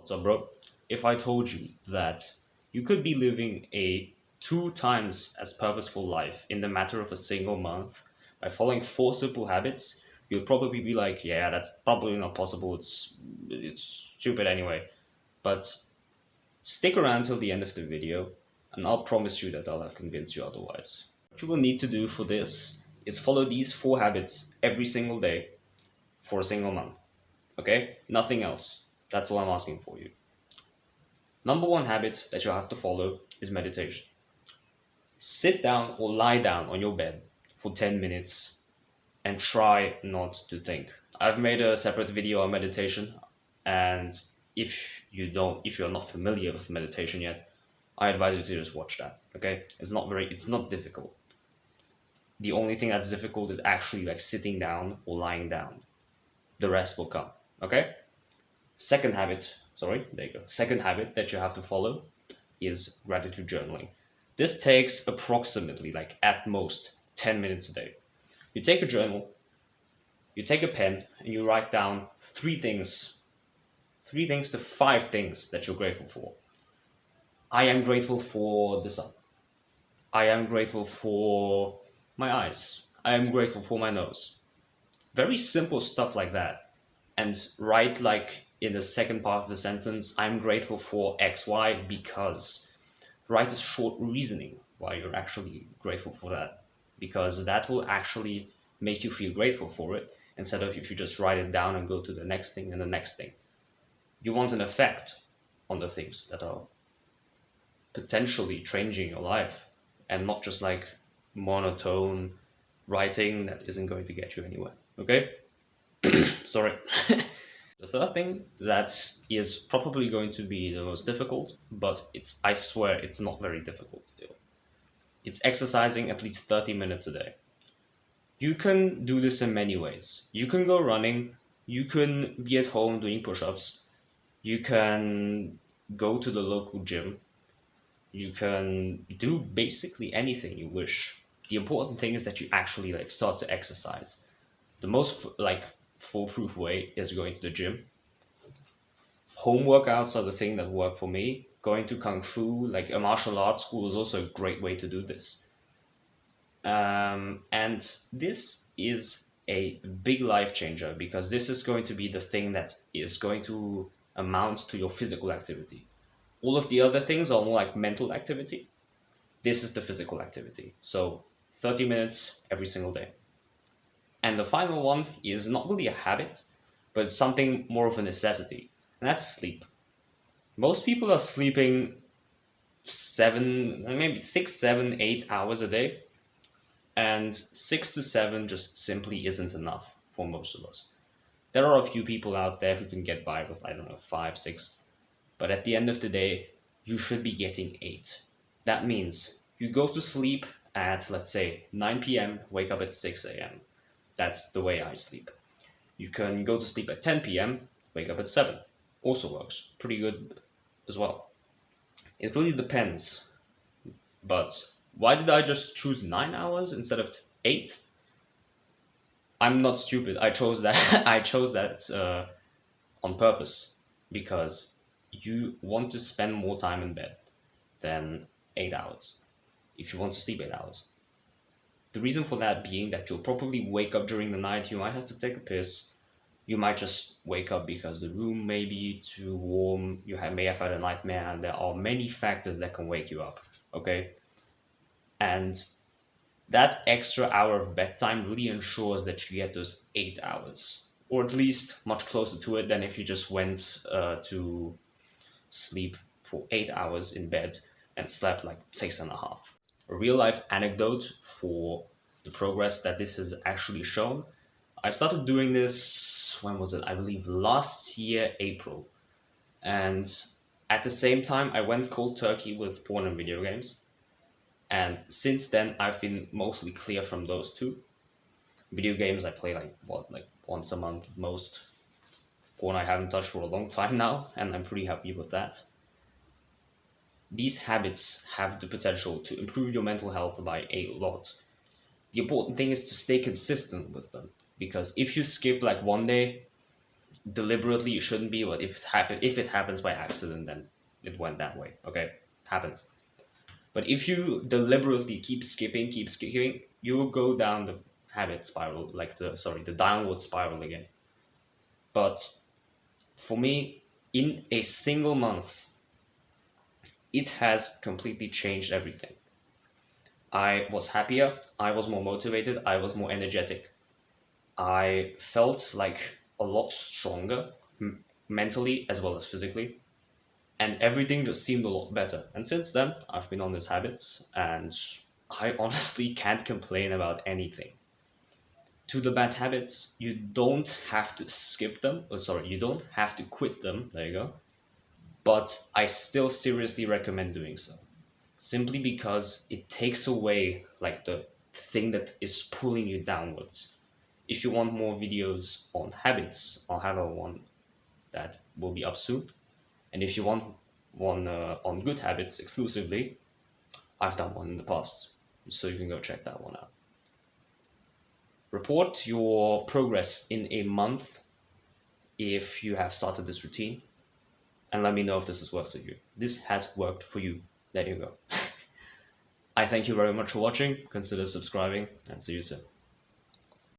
So, bro, if I told you that you could be living a 2 times as purposeful life in the matter of a single month by following 4 simple habits, you'd probably be like, "Yeah, that's probably not possible. It's stupid anyway." But stick around till the end of the video, and I'll promise you that I'll have convinced you otherwise. What you will need to do for this is follow these 4 habits every single day for a single month. Okay? Nothing else. That's all I'm asking for you. Number one habit that you'll have to follow is meditation. Sit down or lie down on your bed for 10 minutes and try not to think. I've made a separate video on meditation, and if you're not familiar with meditation yet, I advise you to just watch that. Okay? It's not difficult. The only thing that's difficult is actually like sitting down or lying down. The rest will come. Okay? There you go. Second habit that you have to follow is gratitude journaling. This takes approximately, like at most, 10 minutes a day. You take a journal, you take a pen, and you write down three things to 5 things that you're grateful for. I am grateful for the sun. I am grateful for my eyes. I am grateful for my nose. Very simple stuff like that. And write like in the second part of the sentence, I'm grateful for XY because. Write a short reasoning why you're actually grateful for that, because that will actually make you feel grateful for it instead of if you just write it down and go to the next thing and the next thing. You want an effect on the things that are potentially changing your life and not just like monotone writing that isn't going to get you anywhere. Okay? Sorry. The third thing that is probably going to be the most difficult, but I swear it's not very difficult still. It's exercising at least 30 minutes a day. You can do this in many ways. You can go running, you can be at home doing push-ups, you can go to the local gym, you can do basically anything you wish. The important thing is that you actually like start to exercise. The most foolproof way is going to the gym. Home workouts are the thing that work for me. Going to Kung Fu, like a martial arts school, is also a great way to do this. And this is a big life changer because this is going to be the thing that is going to amount to your physical activity. All of the other things are more like mental activity. This is the physical activity. So 30 minutes every single day. And the final one is not really a habit, but it's something more of a necessity, and that's sleep. Most people are sleeping 6, 7, 8 hours a day, and 6 to 7 just simply isn't enough for most of us. There are a few people out there who can get by with, I don't know, 5, 6, but at the end of the day, you should be getting 8. That means you go to sleep at, let's say, 9 p.m., wake up at 6 a.m. That's the way I sleep. You can go to sleep at 10 p.m., wake up at 7. Also works. Pretty good as well. It really depends. But why did I just choose 9 hours instead of 8? I'm not stupid. I chose that. I chose that on purpose because you want to spend more time in bed than 8 hours if you want to sleep 8 hours. The reason for that being that you'll probably wake up during the night, you might have to take a piss, you might just wake up because the room may be too warm, may have had a nightmare, and there are many factors that can wake you up, okay? And that extra hour of bedtime really ensures that you get those 8 hours, or at least much closer to it than if you just went to sleep for 8 hours in bed and slept like 6.5. A real life anecdote for the progress that this has actually shown. I started doing this, when was it? I believe last year, April. And at the same time, I went cold turkey with porn and video games. And since then, I've been mostly clear from those two. Video games, I play like once a month at most. Porn I haven't touched for a long time now, and I'm pretty happy with that. These habits have the potential to improve your mental health by a lot. The important thing is to stay consistent with them, because if you skip like one day, Deliberately it shouldn't be, but if it happens by accident, then it went that way. Okay, happens. But if you deliberately keep skipping, you will go down the habit spiral, like the downward spiral again. But for me, in a single month, it has completely changed everything. I was happier, I was more motivated, I was more energetic. I felt like a lot stronger mentally as well as physically, and everything just seemed a lot better. And since then, I've been on these habits, and I honestly can't complain about anything. To the bad habits, you don't have to skip them. Oh, sorry, you don't have to quit them. There you go. But I still seriously recommend doing so, simply because it takes away like the thing that is pulling you downwards. If you want more videos on habits, I'll have a one that will be up soon. And if you want one on good habits exclusively, I've done one in the past, so you can go check that one out. Report your progress in a month if you have started this routine, and let me know if this has worked for you. This has worked for you. There you go. I thank you very much for watching. Consider subscribing, and see you soon.